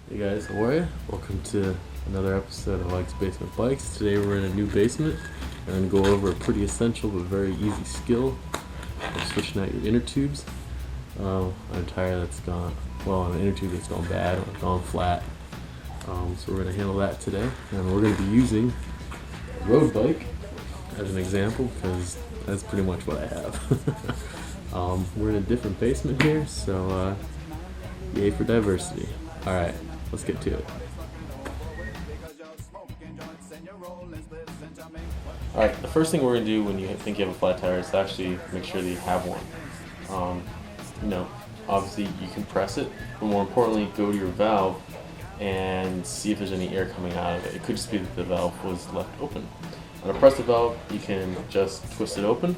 Hey guys, how are you? Welcome to another episode of Ike's Basement Bikes. Today we're in a new basement and go over a pretty essential but very easy skill of switching out your inner tubes on a tire that's gone, on an inner tube that's gone bad or gone flat. So we're going to handle that today, and we're going to be using a road bike as an example because that's pretty much what I have. We're in a different basement here, so yay for diversity. Alright, let's get to it. Alright, the first thing we're going to do when you think you have a flat tire is to actually make sure that you have one. Obviously you can press it, but more importantly, go to your valve and see if there's any air coming out of it. It could just be that the valve was left open. When I press the valve, you can just twist it open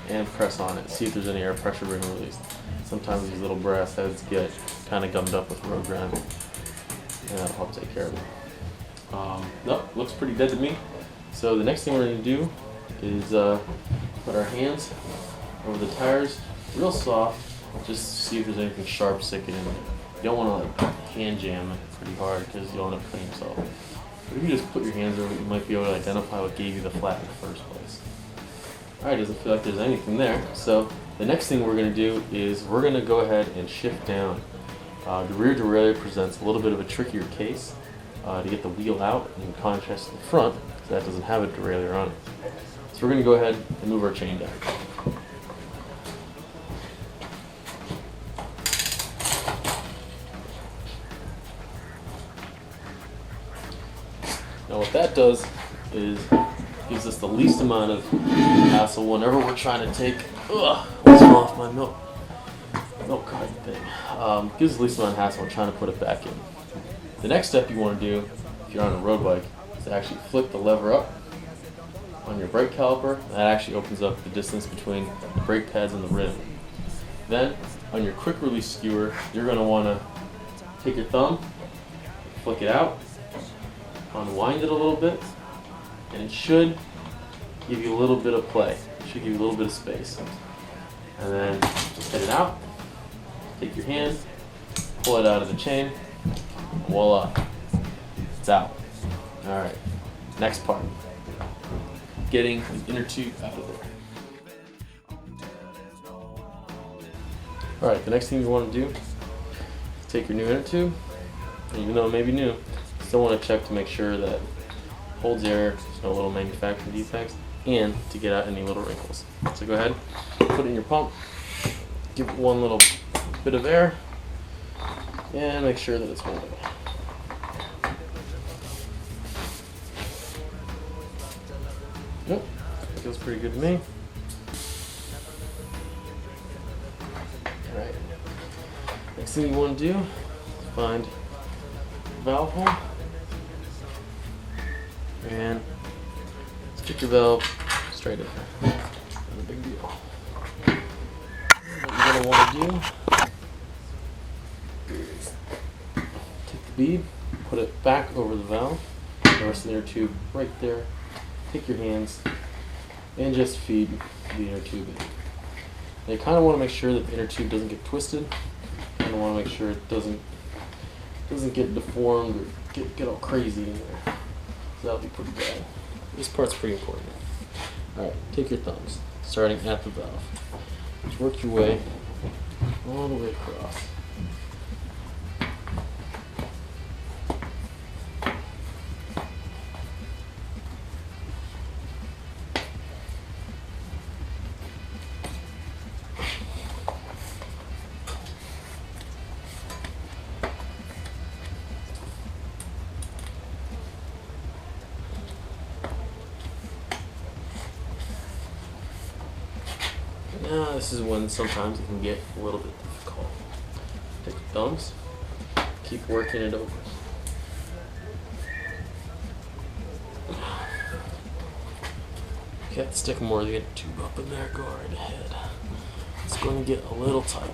and press on it. See if there's any air pressure being released. Sometimes these little brass heads get kind of gummed up with road grime, and that'll help take care of it. Nope, looks pretty dead to me. So the next thing we're going to do is put our hands over the tires, real soft, just to see if there's anything sharp sticking in there. You don't want to hand jam it pretty hard because you'll end up cutting yourself. But if you just put your hands over it, you might be able to identify what gave you the flat in the first place. Alright, doesn't feel like there's anything there. So the next thing we're going to do is we're going to go ahead and shift down. The rear derailleur presents a little bit of a trickier case to get the wheel out in contrast to the front, because that doesn't have a derailleur on it. So we're going to go ahead and move our chain down. Now what that does is gives us the least amount of hassle whenever we're trying to take what's off my milk carton thing. Gives us the least amount of hassle when trying to put it back in. The next step you want to do if you're on a road bike is to actually flip the lever up on your brake caliper. That actually opens up the distance between the brake pads and the rim. Then on your quick release skewer, you're going to want to take your thumb, flick it out, unwind it a little bit, and it should give you a little bit of play. It should give you a little bit of space. And then just get it out, take your hand, pull it out of the chain, and voila, it's out. Alright, next part, getting the inner tube out of there. Alright, the next thing you want to do is take your new inner tube, and even though it may be new, you still want to check to make sure that it holds air, there's no little manufacturing defects, and to get out any little wrinkles. So go ahead, put it in your pump, give it one little bit of air, and make sure that it's holding. Yep, feels pretty good to me. Alright, next thing you want to do is find the valve hole and stick your valve straight in there. Not a big deal. What you're going to want to do is take the bead, put it back over the valve, the rest of the inner tube right there. Take your hands and just feed the inner tube in. Now you kind of want to make sure that the inner tube doesn't get twisted. You kind of want to make sure it doesn't get deformed or get all crazy in there. So that'll be pretty bad. This part's pretty important. Alright, take your thumbs, starting at the valve. Just work your way all the way across. Now this is when sometimes it can get a little bit difficult. Take your thumbs, keep working it over. You have to stick more to get the tube up in there, go right ahead. It's going to get a little tight,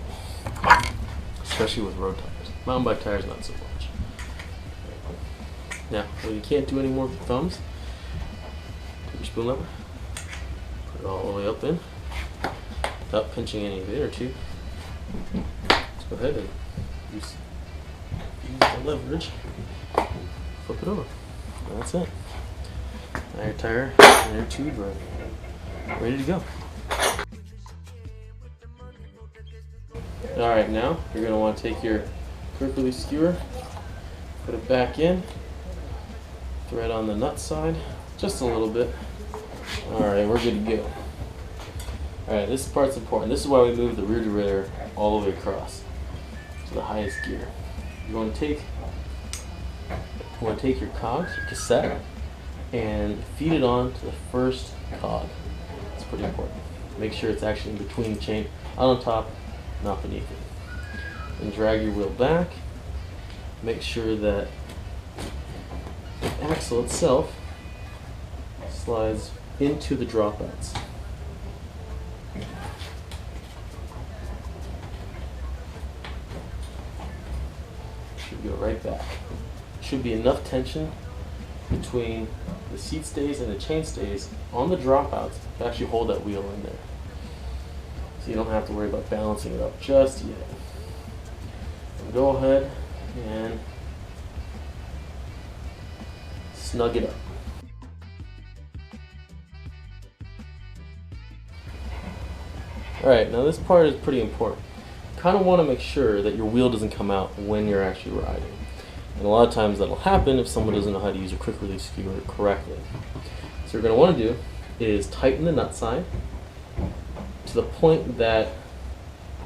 especially with road tires. Mountain bike tires, not so much. Now, when you can't do any more with your thumbs, take your spoon lever, put it all the way up in, without pinching any of the inner tube. Let's go ahead and use use the leverage, flip it over. And that's it. Now your tire and your tube are ready to go. Alright, now you're going to want to take your quick release skewer, put it back in, thread on the nut side, just a little bit. Alright, we're good to go. Alright, this part's important. This is why we move the rear derailleur all the way across to the highest gear. You want to take your cogs, your cassette, and feed it on to the first cog. It's pretty important. Make sure it's actually in between the chain, out on top, not beneath it. And drag your wheel back. Make sure that the axle itself slides into the dropouts. Should go right back. Should be enough tension between the seat stays and the chain stays on the dropouts to actually hold that wheel in there. So you don't have to worry about balancing it up just yet. And go ahead and snug it up. Alright, now this part is pretty important. You kind of want to make sure that your wheel doesn't come out when you're actually riding. And a lot of times that'll happen if someone doesn't know how to use a quick release skewer correctly. So what you're going to want to do is tighten the nut side to the point that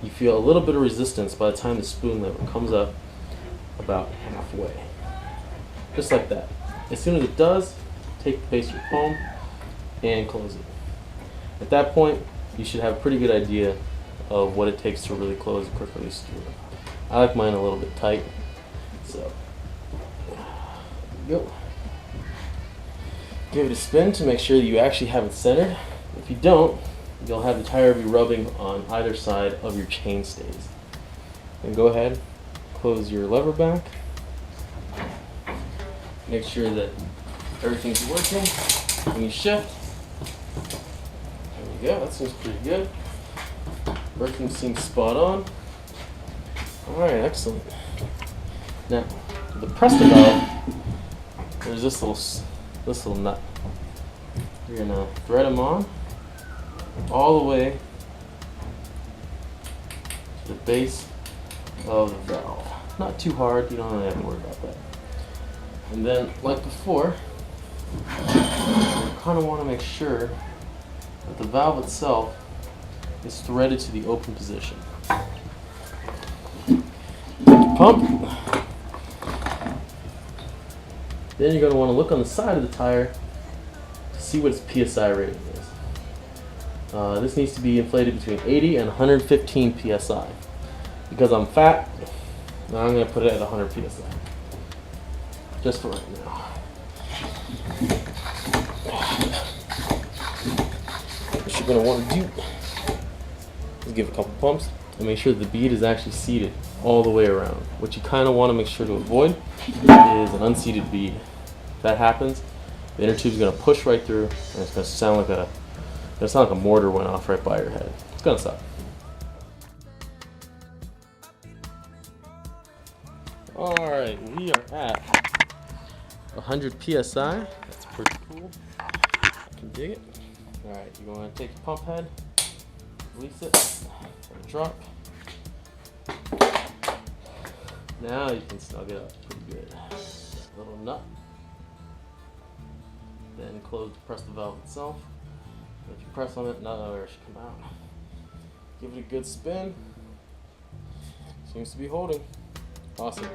you feel a little bit of resistance by the time the spoon lever comes up about halfway. Just like that. As soon as it does, take the base of your palm and close it. At that point, you should have a pretty good idea of what it takes to really close a quick release skewer. I like mine a little bit tight, so there you go. Give it a spin to make sure that you actually have it centered. If you don't, you'll have the tire be rubbing on either side of your chain stays. And go ahead, close your lever back. Make sure that everything's working when you shift. There we go, that seems pretty good. Working seems spot on. Alright, excellent. Now, the Presto valve, there's this little nut. You're going to thread them on all the way to the base of the valve. Not too hard, you don't really have to worry about that. And then, like before, you kind of want to make sure that the valve itself is threaded to the open position. Pump. Then you're going to want to look on the side of the tire to see what its PSI rating is. This needs to be inflated between 80 and 115 PSI. Because I'm fat, now I'm going to put it at 100 PSI. Just for right now. What you're going to want to do is give it a couple pumps and make sure that the bead is actually seated all the way around. What you kind of want to make sure to avoid is an unseated bead. If that happens, the inner tube is going to push right through and it's going to sound like a mortar went off right by your head. It's going to suck. Alright, we are at 100 PSI. That's pretty cool. I can dig it. Alright, you're going to take your pump head, release it, let it drop. Now you can snug it up pretty good. Little nut. Then press the valve itself. If you press on it, no air should come out. Give it a good spin. Seems to be holding. Awesome.